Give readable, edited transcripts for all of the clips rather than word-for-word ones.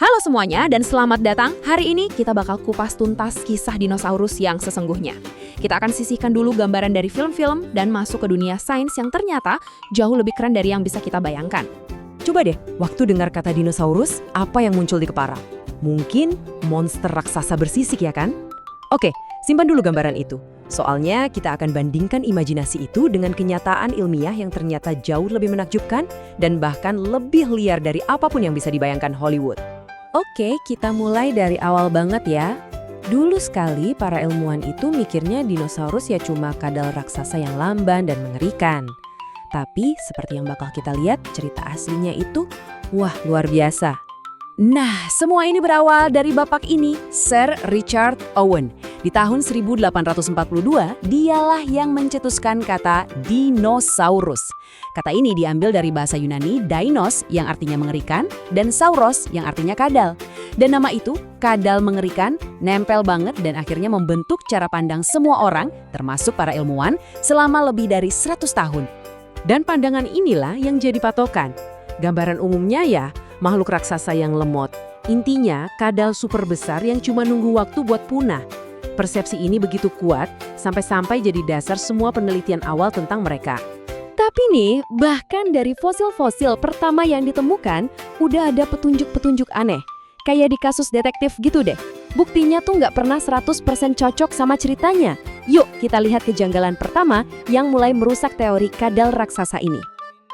Halo semuanya dan selamat datang. Hari ini kita bakal kupas tuntas kisah dinosaurus yang sesungguhnya. Kita akan sisihkan dulu gambaran dari film-film dan masuk ke dunia sains yang ternyata jauh lebih keren dari yang bisa kita bayangkan. Coba deh, waktu dengar kata dinosaurus, apa yang muncul di kepala? Mungkin monster raksasa bersisik ya kan? Oke, simpan dulu gambaran itu. Soalnya kita akan bandingkan imajinasi itu dengan kenyataan ilmiah yang ternyata jauh lebih menakjubkan dan bahkan lebih liar dari apapun yang bisa dibayangkan Hollywood. Oke, kita mulai dari awal banget ya. Dulu sekali para ilmuwan itu mikirnya dinosaurus ya cuma kadal raksasa yang lamban dan mengerikan. Tapi seperti yang bakal kita lihat, cerita aslinya itu, wah luar biasa. Nah, semua ini berawal dari bapak ini, Sir Richard Owen. Di tahun 1842, dialah yang mencetuskan kata dinosaurus. Kata ini diambil dari bahasa Yunani dainos yang artinya mengerikan dan sauros yang artinya kadal. Dan nama itu, kadal mengerikan, nempel banget dan akhirnya membentuk cara pandang semua orang, termasuk para ilmuwan, selama lebih dari 100 tahun. Dan pandangan inilah yang jadi patokan. Gambaran umumnya ya, makhluk raksasa yang lemot. Intinya, kadal super besar yang cuma nunggu waktu buat punah. Persepsi ini begitu kuat, sampai-sampai jadi dasar semua penelitian awal tentang mereka. Tapi nih, bahkan dari fosil-fosil pertama yang ditemukan, udah ada petunjuk-petunjuk aneh. Kayak di kasus detektif gitu deh. Buktinya tuh nggak pernah 100% cocok sama ceritanya. Yuk, kita lihat kejanggalan pertama yang mulai merusak teori kadal raksasa ini.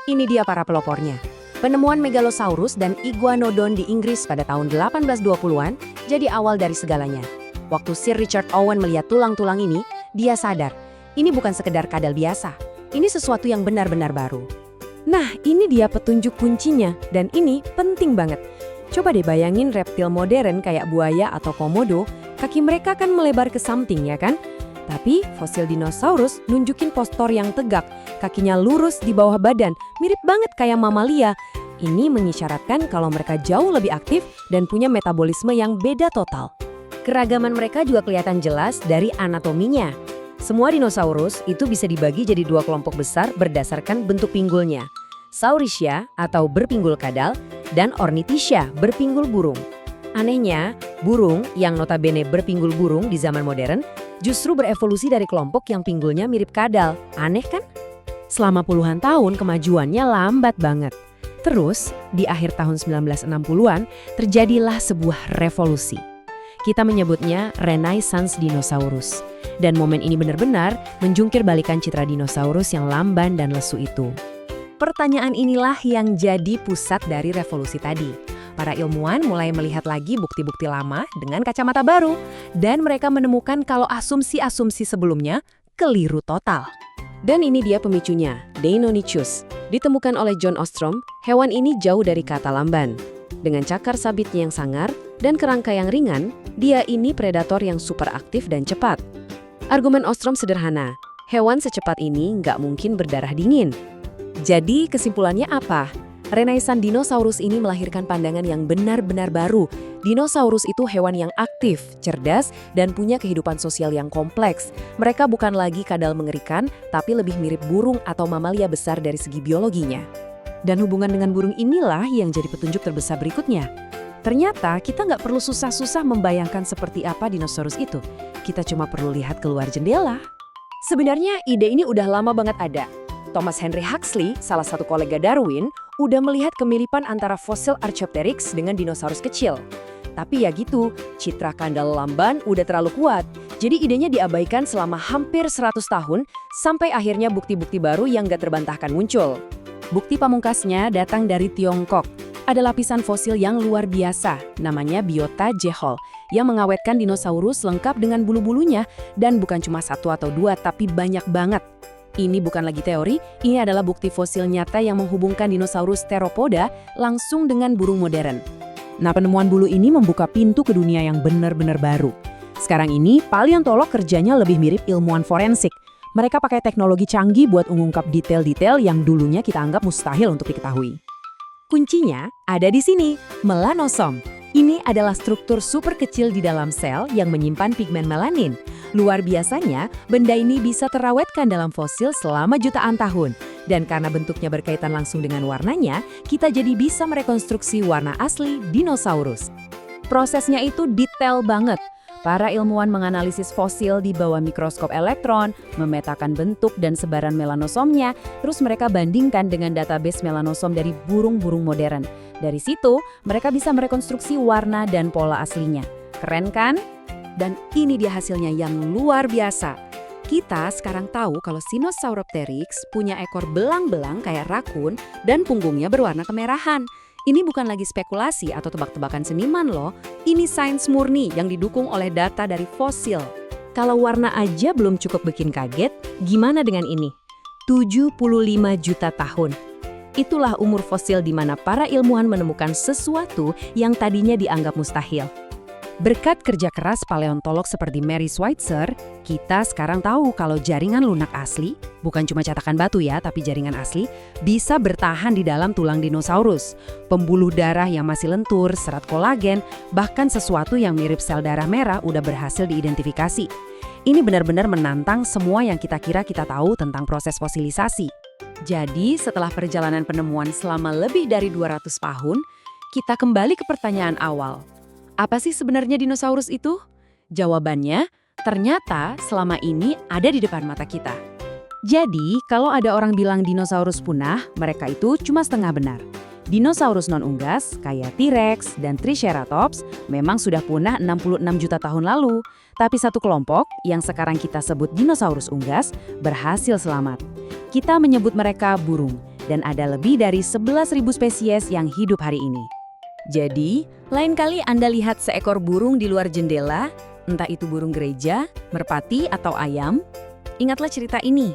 Ini dia para pelopornya. Penemuan Megalosaurus dan Iguanodon di Inggris pada tahun 1820-an jadi awal dari segalanya. Waktu Sir Richard Owen melihat tulang-tulang ini, dia sadar, ini bukan sekedar kadal biasa. Ini sesuatu yang benar-benar baru. Nah, ini dia petunjuk kuncinya, dan ini penting banget. Coba deh bayangin reptil modern kayak buaya atau komodo, kaki mereka kan melebar ke samping ya kan? Tapi fosil dinosaurus nunjukin postur yang tegak, kakinya lurus di bawah badan, mirip banget kayak mamalia. Ini mengisyaratkan kalau mereka jauh lebih aktif dan punya metabolisme yang beda total. Keragaman mereka juga kelihatan jelas dari anatominya. Semua dinosaurus itu bisa dibagi jadi dua kelompok besar berdasarkan bentuk pinggulnya. Saurischian atau berpinggul kadal dan Ornithischia berpinggul burung. Anehnya, burung yang notabene berpinggul burung di zaman modern justru berevolusi dari kelompok yang pinggulnya mirip kadal. Aneh kan? Selama puluhan tahun kemajuannya lambat banget. Terus, di akhir tahun 1960-an terjadilah sebuah revolusi. Kita menyebutnya Renaissance Dinosaurus. Dan momen ini benar-benar menjungkir balikan citra dinosaurus yang lamban dan lesu itu. Pertanyaan inilah yang jadi pusat dari revolusi tadi. Para ilmuwan mulai melihat lagi bukti-bukti lama dengan kacamata baru. Dan mereka menemukan kalau asumsi-asumsi sebelumnya keliru total. Dan ini dia pemicunya, Deinonychus. Ditemukan oleh John Ostrom, hewan ini jauh dari kata lamban. Dengan cakar sabitnya yang sangar dan kerangka yang ringan, dia ini predator yang super aktif dan cepat. Argumen Ostrom sederhana, hewan secepat ini nggak mungkin berdarah dingin. Jadi kesimpulannya apa? Renaissance dinosaurus ini melahirkan pandangan yang benar-benar baru. Dinosaurus itu hewan yang aktif, cerdas, dan punya kehidupan sosial yang kompleks. Mereka bukan lagi kadal mengerikan, tapi lebih mirip burung atau mamalia besar dari segi biologinya. Dan hubungan dengan burung inilah yang jadi petunjuk terbesar berikutnya. Ternyata kita nggak perlu susah-susah membayangkan seperti apa dinosaurus itu. Kita cuma perlu lihat keluar jendela. Sebenarnya ide ini udah lama banget ada. Thomas Henry Huxley, salah satu kolega Darwin, udah melihat kemiripan antara fosil Archaeopteryx dengan dinosaurus kecil. Tapi ya gitu, citra kadal lamban udah terlalu kuat. Jadi idenya diabaikan selama hampir 100 tahun, sampai akhirnya bukti-bukti baru yang gak terbantahkan muncul. Bukti pamungkasnya datang dari Tiongkok. Ada lapisan fosil yang luar biasa, namanya biota jehol, yang mengawetkan dinosaurus lengkap dengan bulu-bulunya, dan bukan cuma satu atau dua, tapi banyak banget. Ini bukan lagi teori, ini adalah bukti fosil nyata yang menghubungkan dinosaurus theropoda langsung dengan burung modern. Nah, penemuan bulu ini membuka pintu ke dunia yang benar-benar baru. Sekarang ini, paleontolog kerjanya lebih mirip ilmuwan forensik. Mereka pakai teknologi canggih buat mengungkap detail-detail yang dulunya kita anggap mustahil untuk diketahui. Kuncinya ada di sini, melanosom. Ini adalah struktur super kecil di dalam sel yang menyimpan pigmen melanin. Luar biasanya, benda ini bisa terawetkan dalam fosil selama jutaan tahun. Dan karena bentuknya berkaitan langsung dengan warnanya, kita jadi bisa merekonstruksi warna asli dinosaurus. Prosesnya itu detail banget. Para ilmuwan menganalisis fosil di bawah mikroskop elektron, memetakan bentuk dan sebaran melanosomnya, terus mereka bandingkan dengan database melanosom dari burung-burung modern. Dari situ, mereka bisa merekonstruksi warna dan pola aslinya. Keren kan? Dan ini dia hasilnya yang luar biasa. Kita sekarang tahu kalau Sinosauropteryx punya ekor belang-belang kayak rakun dan punggungnya berwarna kemerahan. Ini bukan lagi spekulasi atau tebak-tebakan seniman loh, ini sains murni yang didukung oleh data dari fosil. Kalau warna aja belum cukup bikin kaget, gimana dengan ini? 75 juta tahun. Itulah umur fosil di mana para ilmuwan menemukan sesuatu yang tadinya dianggap mustahil. Berkat kerja keras paleontolog seperti Mary Schweitzer, kita sekarang tahu kalau jaringan lunak asli, bukan cuma cetakan batu ya, tapi jaringan asli, bisa bertahan di dalam tulang dinosaurus. Pembuluh darah yang masih lentur, serat kolagen, bahkan sesuatu yang mirip sel darah merah udah berhasil diidentifikasi. Ini benar-benar menantang semua yang kita kira kita tahu tentang proses fosilisasi. Jadi, setelah perjalanan penemuan selama lebih dari 200 tahun, kita kembali ke pertanyaan awal. Apa sih sebenarnya dinosaurus itu? Jawabannya, ternyata selama ini ada di depan mata kita. Jadi, kalau ada orang bilang dinosaurus punah, mereka itu cuma setengah benar. Dinosaurus non-unggas, kayak T-Rex dan Triceratops, memang sudah punah 66 juta tahun lalu. Tapi satu kelompok, yang sekarang kita sebut dinosaurus unggas, berhasil selamat. Kita menyebut mereka burung, dan ada lebih dari 11.000 spesies yang hidup hari ini. Jadi, lain kali Anda lihat seekor burung di luar jendela, entah itu burung gereja, merpati, atau ayam, ingatlah cerita ini.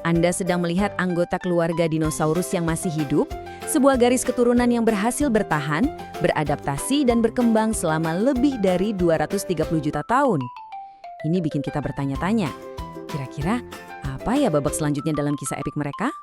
Anda sedang melihat anggota keluarga dinosaurus yang masih hidup, sebuah garis keturunan yang berhasil bertahan, beradaptasi, dan berkembang selama lebih dari 230 juta tahun. Ini bikin kita bertanya-tanya, kira-kira apa ya babak selanjutnya dalam kisah epik mereka?